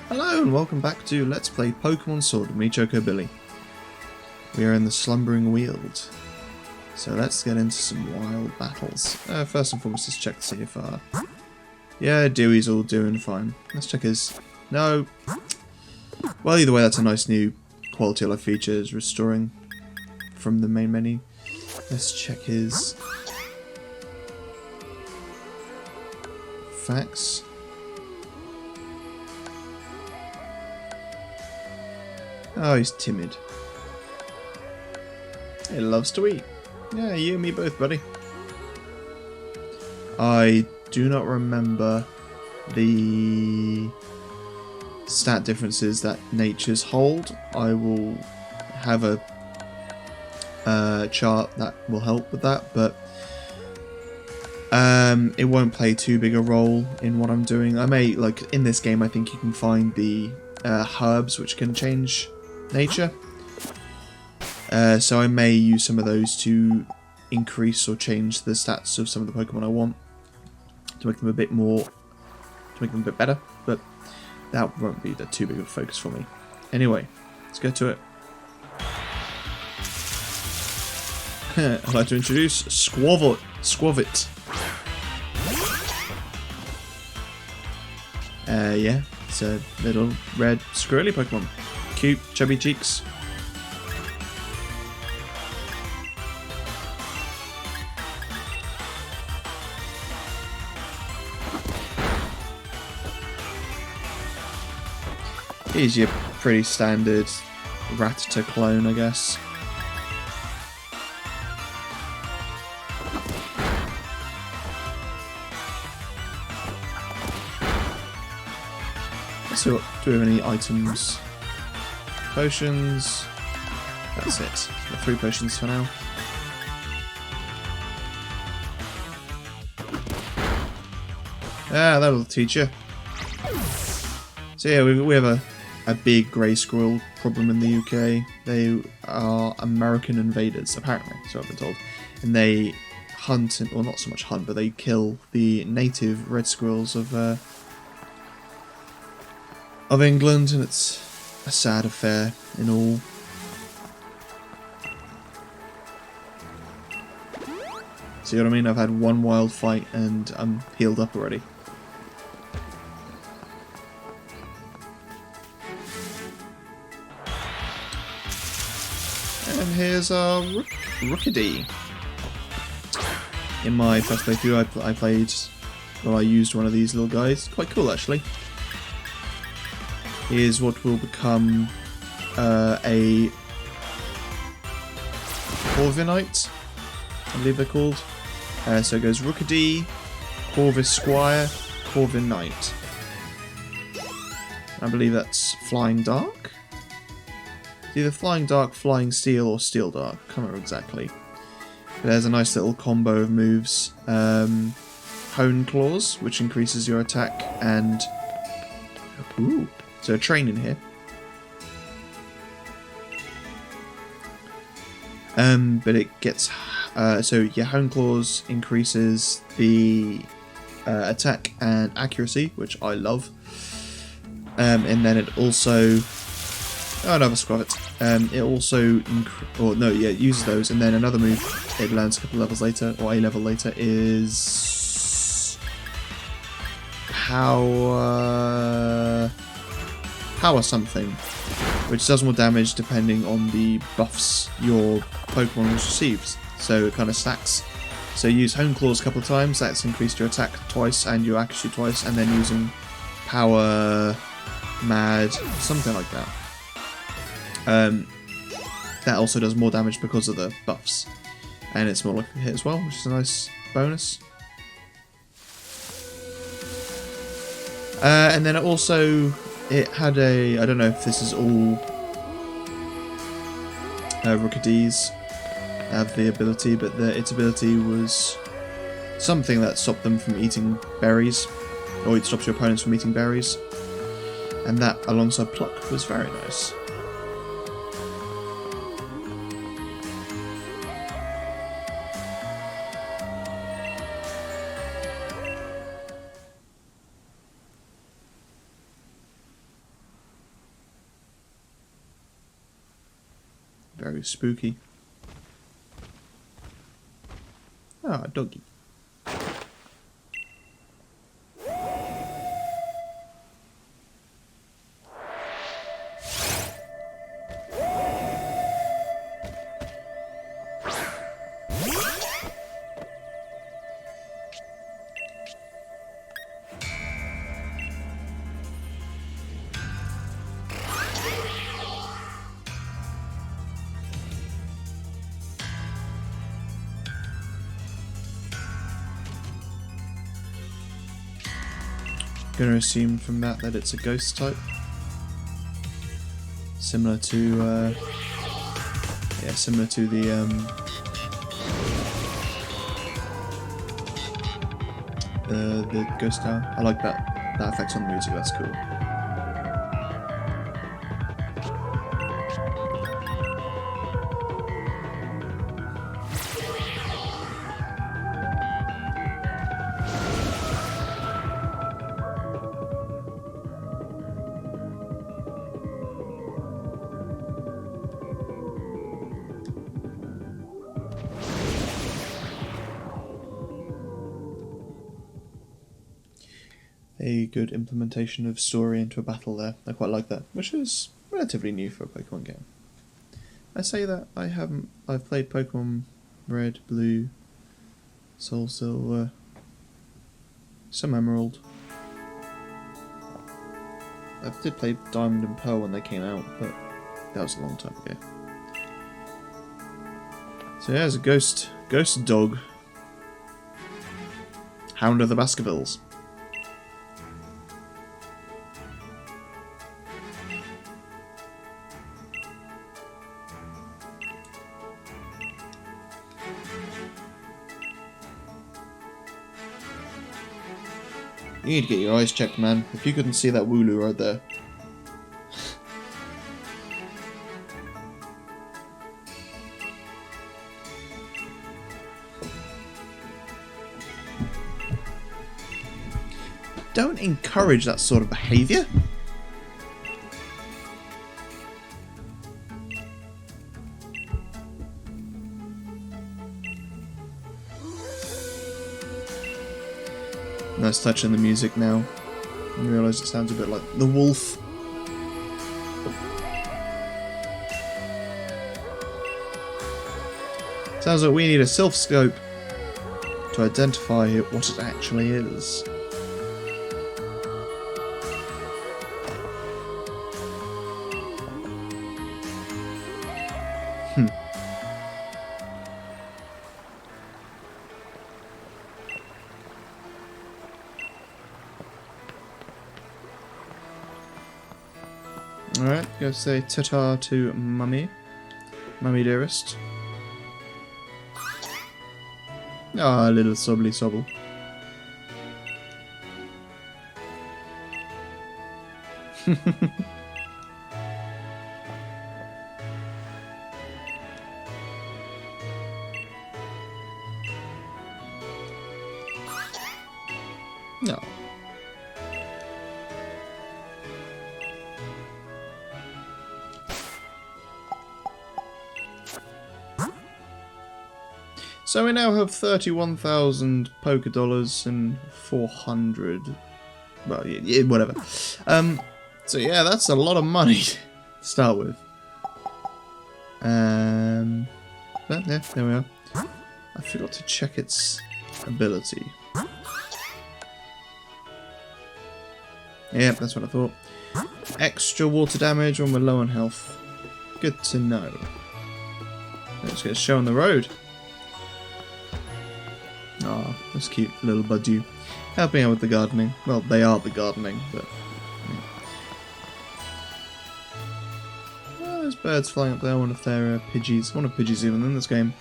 Hello and welcome back to Let's Play Pokemon Sword with me, Chocobilly. We are in the slumbering weald. So let's get into some wild battles. First and foremost, let's check to see if yeah, Dewey's all doing fine. Let's check his... No! Well, either way, that's a nice new quality of life feature, is restoring from the main menu. Let's check his... facts. Oh, he's timid. He loves to eat. Yeah, you and me both, buddy. I do not remember the stat differences that natures hold. I will have a chart that will help with that, but it won't play too big a role in what I'm doing. I may, like, in this game, I think you can find the herbs which can change nature. So I may use some of those to increase or change the stats of some of the Pokemon I want to make them a bit more, to make them a bit better, but that won't be too big of a focus for me. Anyway, let's get to it. I'd like to introduce Squavit. Yeah, it's a little red squirrely Pokemon. Cute, chubby cheeks. He's your pretty standard Rattata clone, I guess. So, do we have any items? Potions. That's it. Got 3 potions for now. Ah, that'll teach you. So yeah, we have a big grey squirrel problem in the UK. They are American invaders, apparently, so I've been told. And they hunt, well, not so much hunt, but they kill the native red squirrels of England, and it's a sad affair in all. See what I mean? I've had one wild fight and I'm healed up already. And here's our Rookidee. In my first playthrough, I played, well, I used one of these little guys. Quite cool, actually. Is what will become a Corviknight, I believe they're called. So it goes Rookidee, Corvus Squire, Corviknight. I believe that's Flying Dark? It's either Flying Dark, Flying Steel, or Steel Dark. I can't remember exactly. But there's a nice little combo of moves. Hone Claws, which increases your attack, and... Ooh. So a train in here. But it gets... so yeah, Hone Claws increases the attack and accuracy, which I love. And then it also... Oh, another Squavit. It also... it uses those, and then another move it learns a couple levels later, or a level later, is... Power something, which does more damage depending on the buffs your Pokemon receives. So it kind of stacks. So use Hone Claws a couple of times, that's increased your attack twice and your accuracy twice, and then using Power, Mad, something like that. That also does more damage because of the buffs. And it's more likely to hit as well, which is a nice bonus. And then it also... It had a... I don't know if this is all Rookidees have the ability, but its ability was something that stopped them from eating berries, or it stops your opponents from eating berries. And that, alongside Pluck, was very nice. Very spooky. Ah, doggy. Gonna assume from that it's a ghost type, similar to the ghost tower. I like that effect on the music. That's cool. A good implementation of story into a battle there. I quite like that, which is relatively new for a Pokemon game. I say that I've played Pokemon Red, Blue, Soul Silver, some Emerald. I did play Diamond and Pearl when they came out, but that was a long time ago. So yeah, there's a ghost dog. Hound of the Baskervilles. You need to get your eyes checked, man. If you couldn't see that Wooloo right there. Don't encourage that sort of behaviour. Nice touch in the music now. I realise it sounds a bit like the wolf. Sounds like we need a self scope to identify what it actually is. Alright, go say ta-ta to Mummy. Mummy dearest. Ah, little sobbly sobble. No. So we now have 31,000 Poké Dollars and 400. Well, yeah, whatever. So yeah, that's a lot of money to start with. But yeah, there we are. I forgot to check its ability. Yeah, that's what I thought. Extra water damage when we're low on health. Good to know. Let's get a show on the road. Ah, that's cute, little Budgie. Helping out with the gardening. Well, they are the gardening, but... Yeah. Oh, there's birds flying up there. I wonder if they're Pidgeys. One of Pidgeys even in this game.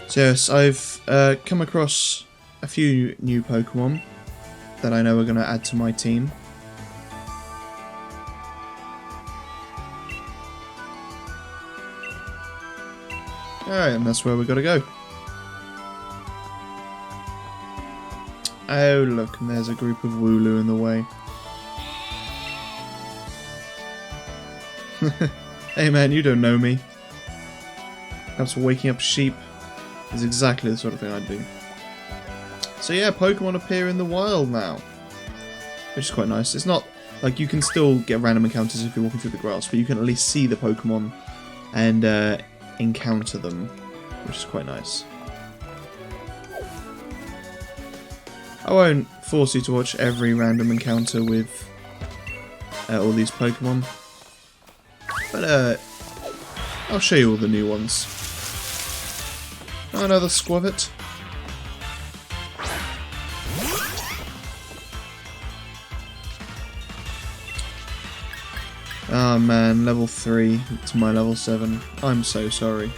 So yes, I've come across a few new Pokemon that I know are going to add to my team. Alright, and that's where we've got to go. Oh look, and there's a group of Wooloo in the way. Hey man, you don't know me. Perhaps waking up sheep is exactly the sort of thing I'd do. So yeah, Pokemon appear in the wild now, which is quite nice. It's not like you can still get random encounters if you're walking through the grass, but you can at least see the Pokemon and encounter them, which is quite nice. I won't force you to watch every random encounter with all these Pokemon, but I'll show you all the new ones. Oh, another Squavit. Oh man, level 3 to my level 7. I'm so sorry.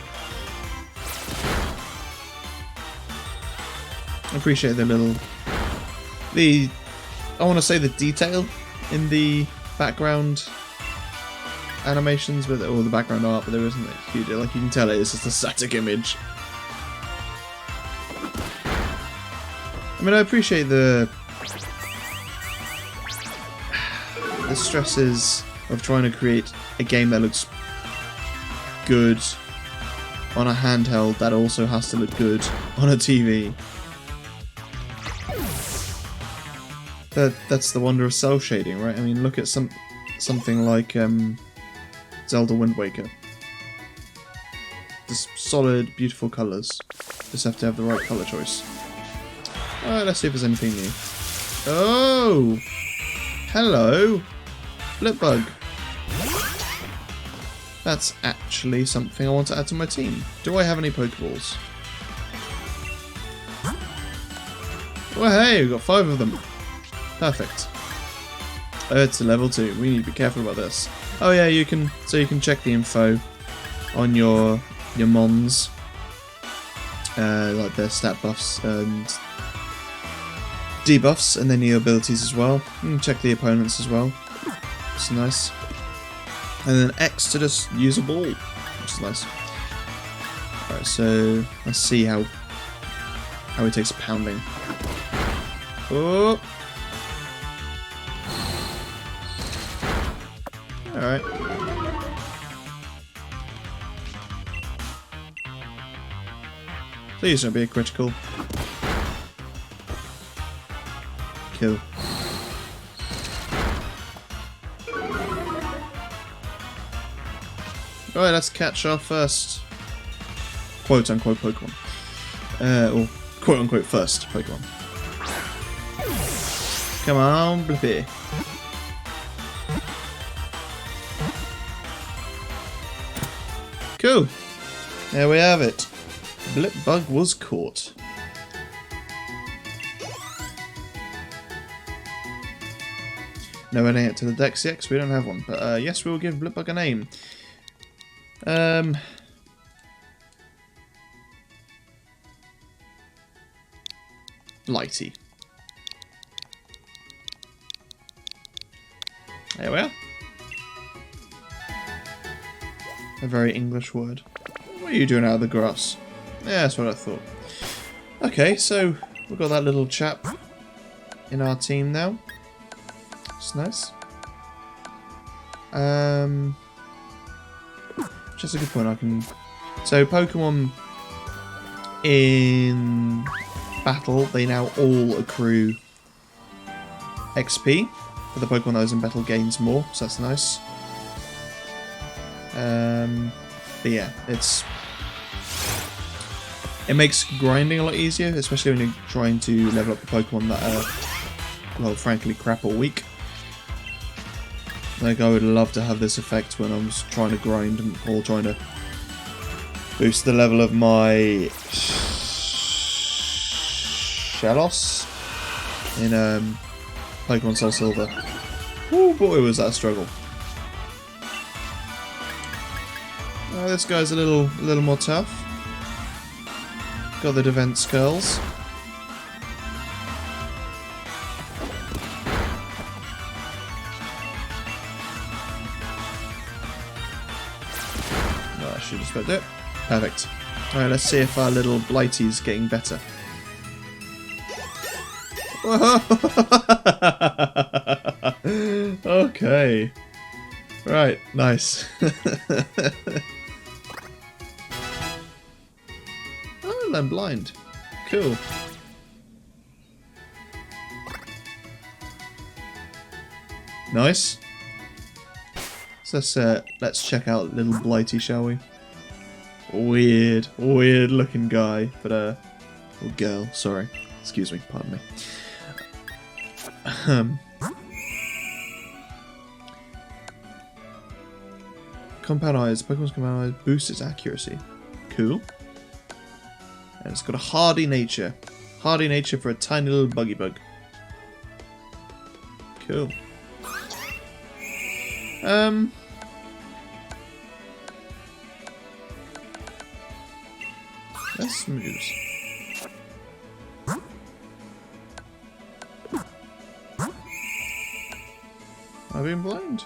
I appreciate the little... I want to say the detail in the background animations, or the background art, but there isn't a huge... Like, you can tell it's just a static image. I mean, I appreciate the stresses of trying to create a game that looks good on a handheld that also has to look good on a TV. That's the wonder of cell shading, right? I mean, look at something like Zelda Wind Waker. Just solid, beautiful colours. Just have to have the right colour choice. Alright, let's see if there's anything new. Oh! Hello! Blipbug. That's actually something I want to add to my team. Do I have any Pokeballs? Oh hey, we've got 5 of them. Perfect. It's a level 2. We need to be careful about this. Oh yeah, you can check the info on your mons, like their stat buffs and debuffs, and then your abilities as well. You can check the opponents as well. It's nice. And then X to just use a ball, which is nice. Alright, so let's see how he takes a pounding. Oh! Alright. Please don't be a critical. Kill. Alright, let's catch our first quote-unquote Pokemon. Or quote-unquote first Pokemon. Come on, Blippi. Cool. There we have it. Blipbug was caught. No adding it to the dex yet, because we don't have one. But yes, we will give Blipbug a name. Lighty. There we are. A very English word. What are you doing out of the grass? Yeah, that's what I thought. Okay, so we've got that little chap in our team now. It's nice. Just a good point. I can. So Pokemon in battle, they now all accrue XP. For the Pokemon that is in battle gains more, so that's nice. But yeah, it makes grinding a lot easier, especially when you're trying to level up the Pokemon that are, well, frankly, crap or weak. Like, I would love to have this effect when I'm trying to grind or trying to boost the level of my Shellos in Pokemon Soul Silver. Oh boy, was that a struggle. This guy's a little more tough. Got the defense curls. No, I should just about do it. Perfect. Alright, let's see if our little Blighty's getting better. Okay. Right, nice. Oh, I'm blind. Cool. Nice. So let's check out little Blighty, shall we? Weird looking guy, but or girl, sorry. Excuse me, pardon me. Compound eyes. Pokemon's compound eyes boost its accuracy. Cool. And it's got a hardy nature. Hardy nature for a tiny little buggy bug. Cool. Let's move. I've been blind.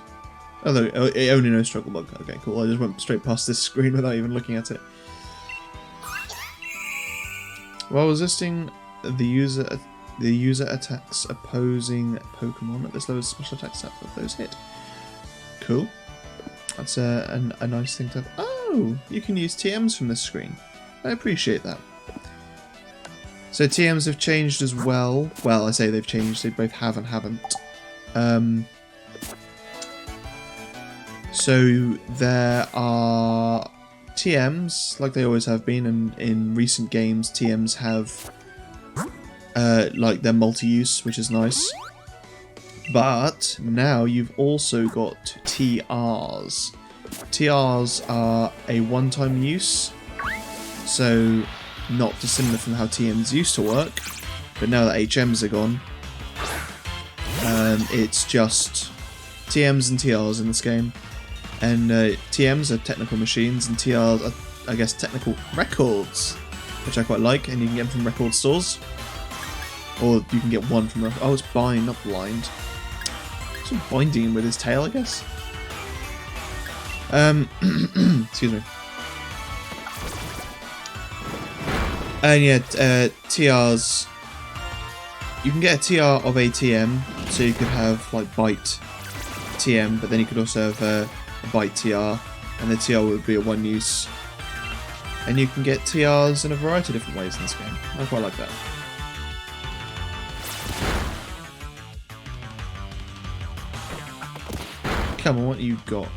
Although it only knows struggle bug. Okay, cool. I just went straight past this screen without even looking at it. While resisting the user attacks opposing Pokemon at this lowest special attack stat of those hit. Cool. That's a nice thing to have. Oh, you can use TMs from this screen. I appreciate that. So TMs have changed as well. Well, I say they've changed. They both have and haven't. So there are TMs, like they always have been, and in recent games TMs have like they're multi-use, which is nice. But now you've also got TRs. TRs are a one-time use, so not dissimilar from how TMs used to work, but now that HMs are gone, it's just TMs and TRs in this game. And TMs are technical machines, and TRs are, I guess, technical records, which I quite like, and you can get them from record stores. Or you can get one from... Oh, it's bind, not blind. Some binding with his tail, I guess. Excuse me. And yeah, TRs... You can get a TR of a TM, so you could have, like, Bite TM, but then you could also have a Bite TR, and the TR would be a one-use. And you can get TRs in a variety of different ways in this game. I quite like that. Come on, what you got?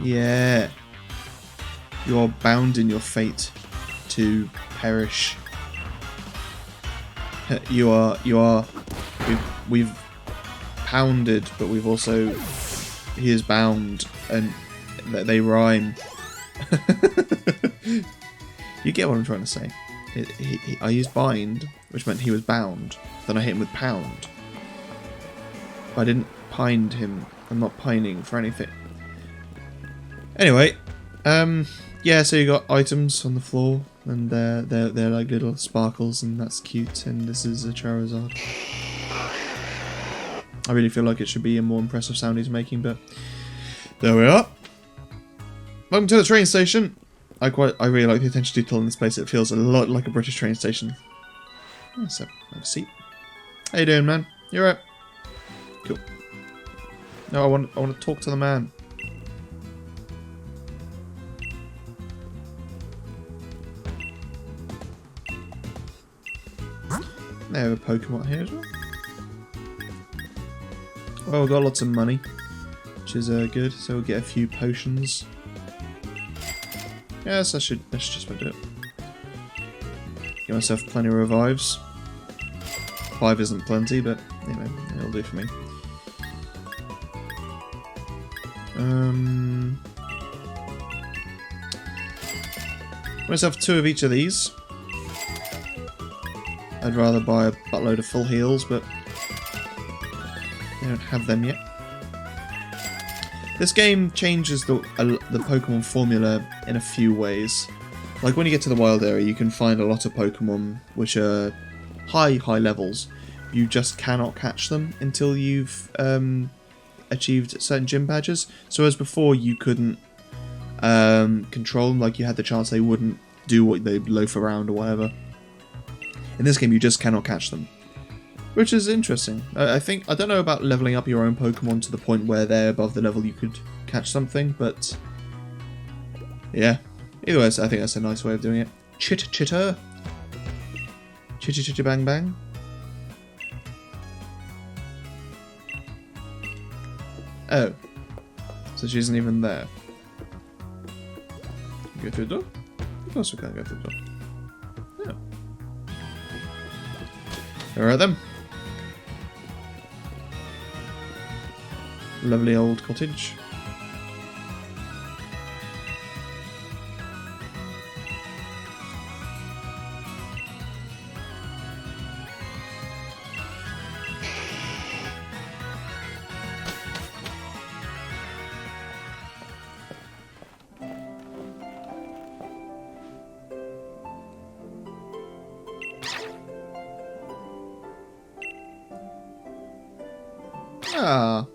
Yeah. You are bound in your fate to perish. We've pounded, but we've also... He is bound, and they rhyme. You get what I'm trying to say. I used bind, which meant he was bound. Then I hit him with pound. I didn't pined him. I'm not pining for anything. Anyway, yeah. So you got items on the floor, and they're like little sparkles, and that's cute. And this is a Charizard. I really feel like it should be a more impressive sound he's making, but there we are. Welcome to the train station. I really like the attention to detail in this place. It feels a lot like a British train station. Let's have a seat. How you doing, man? You alright? Cool. No, I want to talk to the man. They have a Pokemon here as well. Well, we've got lots of money, which is good, so we'll get a few potions. Yes, that's just about do it. Get myself plenty of revives. 5 isn't plenty, but, you know, it'll do for me. Get myself 2 of each of these. I'd rather buy a buttload of full heals, but I don't have them yet. This game changes the Pokemon formula in a few ways. Like when you get to the wild area, you can find a lot of Pokemon which are high levels. You just cannot catch them until you've achieved certain gym badges. So as before, you couldn't control them. Like you had the chance they wouldn't do what they'd loaf around or whatever. In this game, you just cannot catch them. Which is interesting. I think, I don't know about leveling up your own Pokemon to the point where they're above the level you could catch something, but yeah. Either way, I think that's a nice way of doing it. Chitter chitter. Chitty chitty bang bang. Oh. So she isn't even there. Go through the door? Of course we can't go through the door. Yeah. Alright then. Lovely old cottage. Ah,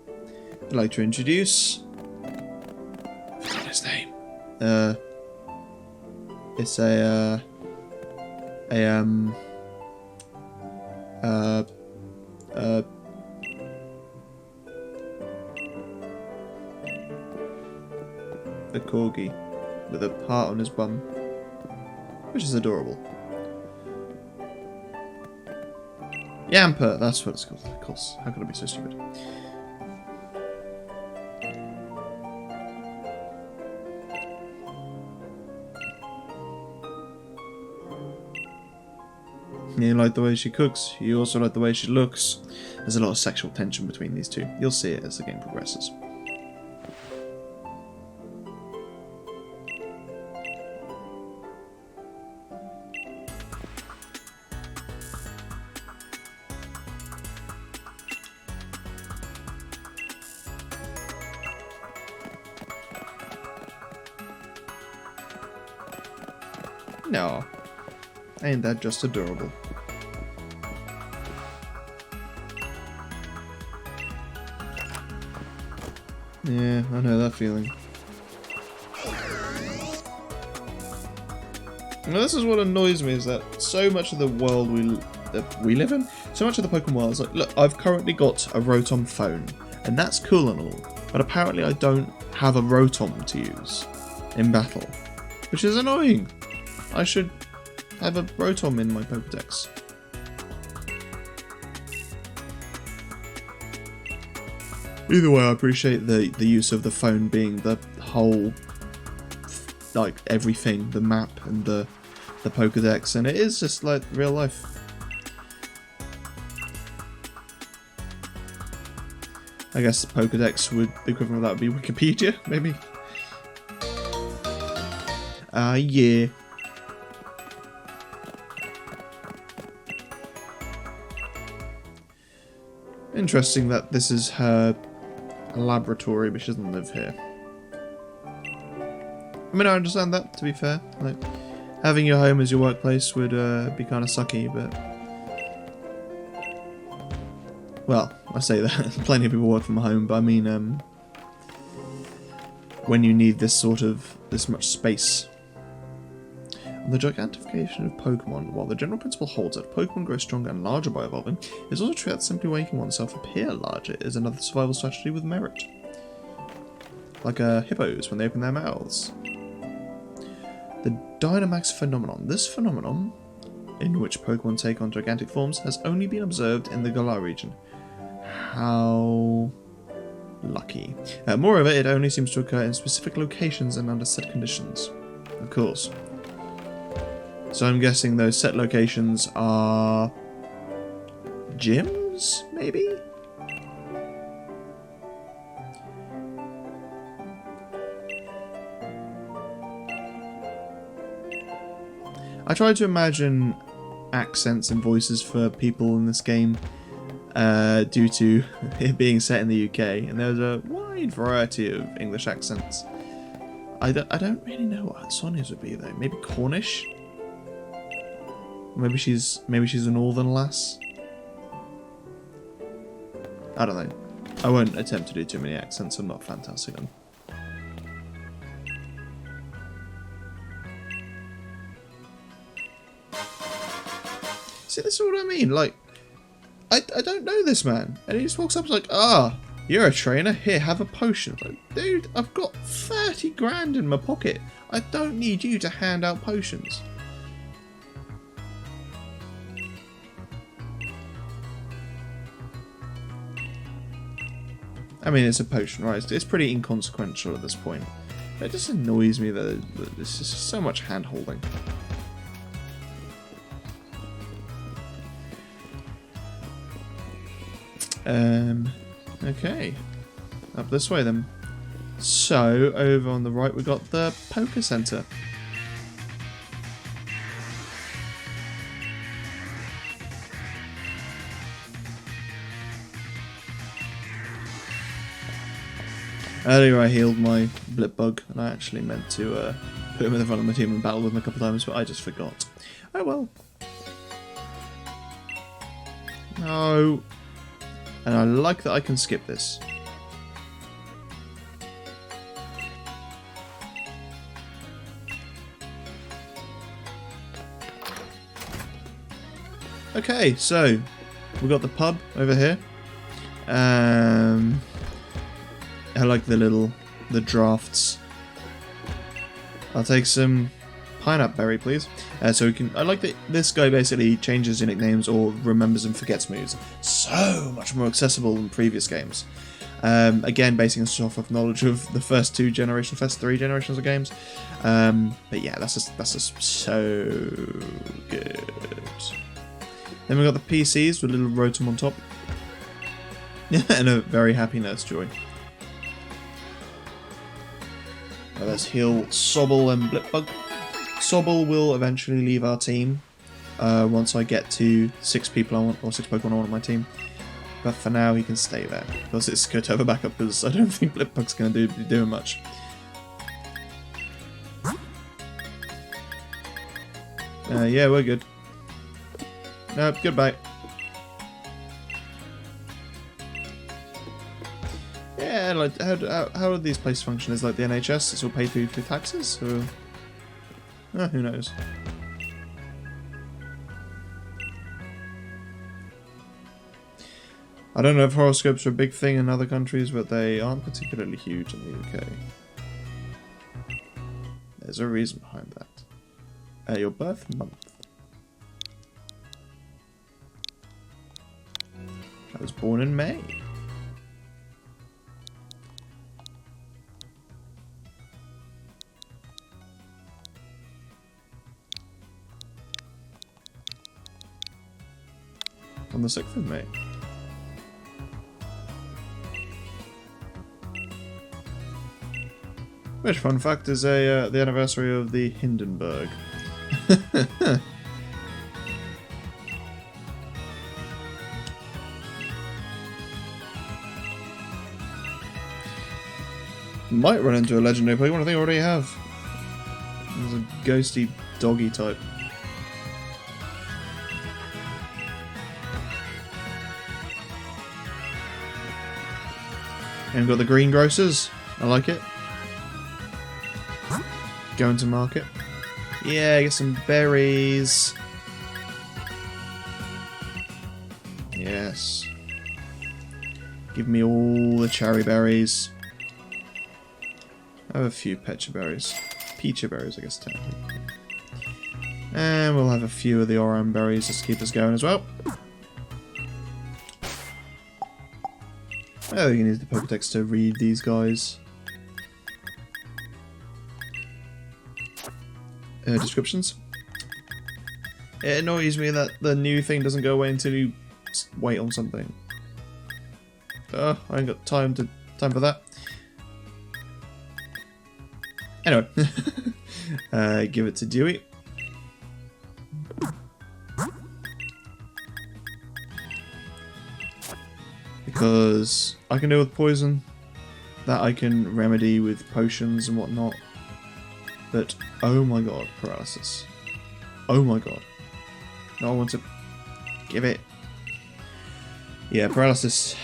I'd like to introduce. I forgot his name. It's the corgi with a heart on his bum, which is adorable. Yamper, that's what it's called, of course. How could I be so stupid? You like the way she cooks, you also like the way she looks. There's a lot of sexual tension between these two. You'll see it as the game progresses. No, ain't that just adorable? Yeah, I know that feeling. Now this is what annoys me, is that so much of the world we live in, so much of the Pokemon world is like, look, I've currently got a Rotom phone, and that's cool and all, but apparently I don't have a Rotom to use in battle, which is annoying. I should have a Rotom in my Pokedex. Either way, I appreciate the use of the phone being the whole, like, everything, the map and the Pokedex, and it is just like real life. I guess the Pokedex would, the equivalent of that would be Wikipedia, maybe? Yeah. Interesting that this is her laboratory, but she doesn't live here. I mean, I understand that, to be fair. Like, having your home as your workplace would be kind of sucky, but... Well, I say that. Plenty of people work from home, but I mean, when you need this much space. The gigantification of Pokemon, while the general principle holds that Pokemon grow stronger and larger by evolving, it's also true that simply making oneself appear larger is another survival strategy with merit. Like hippos when they open their mouths. The Dynamax phenomenon. This phenomenon, in which Pokemon take on gigantic forms, has only been observed in the Galar region. How lucky. Moreover, it only seems to occur in specific locations and under set conditions. Of course. So I'm guessing those set locations are gyms, maybe? I tried to imagine accents and voices for people in this game due to it being set in the UK, and there's a wide variety of English accents. I don't really know what Sonia's would be though. Maybe Cornish? Maybe she's a northern lass. I don't know. I won't attempt to do too many accents. I'm not fantastic at them. See, this is what I mean. Like, I don't know this man. And he just walks up and is like, ah, you're a trainer. Here, have a potion. Like, dude, I've got 30 grand in my pocket. I don't need you to hand out potions. I mean, it's a potion, right? It's pretty inconsequential at this point. It just annoys me that there's just so much hand-holding. Okay. Up this way then. So, over on the right we got the poker centre. Earlier I healed my blip bug, and I actually meant to put him in the front of my team and battle with him a couple of times, but I just forgot. Oh well. No. And I like that I can skip this. Okay, so we've got the pub over here. I like the drafts. I'll take some pineapple berry, please. So we can. I like that this guy basically changes your nicknames or remembers and forgets moves. So much more accessible than previous games. Again, basing us off of knowledge of the first three generations of games. But yeah, that's just so good. Then we've got the PCs with a little rotom on top. And a very happy Nurse Joy. Let's heal Sobble and Blipbug. Sobble will eventually leave our team once I get to 6 people I want, or 6 Pokemon I want on my team. But for now, he can stay there because it's good to have a backup. Because I don't think Blipbug's going to be doing much. Yeah, we're good. Nope, goodbye. Yeah, like how do these places function? Is like the NHS? It's all paid for through taxes, or who knows? I don't know if horoscopes are a big thing in other countries, but they aren't particularly huge in the UK. There's a reason behind that. Your birth month. I was born in May. On the 6th of May. Which, fun fact, is the anniversary of the Hindenburg. Might run into a legendary Pokemon. I think I already have. There's a ghosty doggy type. And we've got the greengrocers. I like it. Going to market. Yeah, get some berries. Yes. Give me all the cherry berries. I have a few pecha berries. Pecha berries, I guess, technically. And we'll have a few of the oran berries just to keep us going as well. I think you need the Pokedex to read these guys. Descriptions. It annoys me that the new thing doesn't go away until you wait on something. I ain't got time for that. Anyway, give it to Dewey. Because I can deal with poison, that I can remedy with potions and whatnot. But, oh my god, paralysis. Oh my god. No, I want to give it. Yeah, paralysis,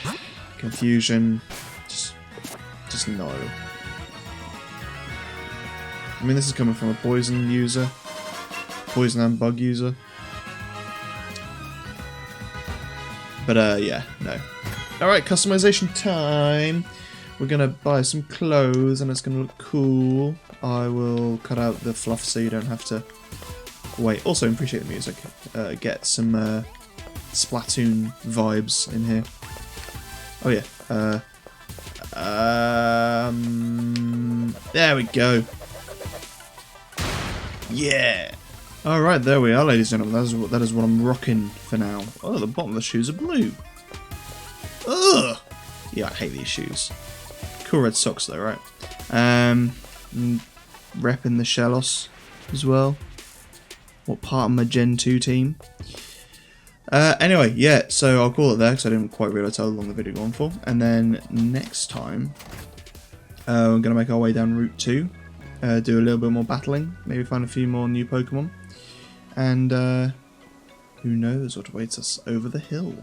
confusion, just no. I mean, this is coming from a poison user. Poison and bug user. But yeah, no. Alright, customization time. We're gonna buy some clothes and it's gonna look cool. I will cut out the fluff so you don't have to wait. Also, appreciate the music. Get some Splatoon vibes in here. Oh yeah. There we go. Yeah. Alright, there we are, ladies and gentlemen. That is what I'm rocking for now. Oh, the bottom of the shoes are blue. Ugh! Yeah, I hate these shoes. Cool red socks though, right? Repping the Shellos as well. What part of my Gen 2 team? Anyway, yeah, so I'll call it there because I didn't quite realise how long the video going for. And then next time, we're going to make our way down Route 2. Do a little bit more battling. Maybe find a few more new Pokemon. And who knows what awaits us over the hill.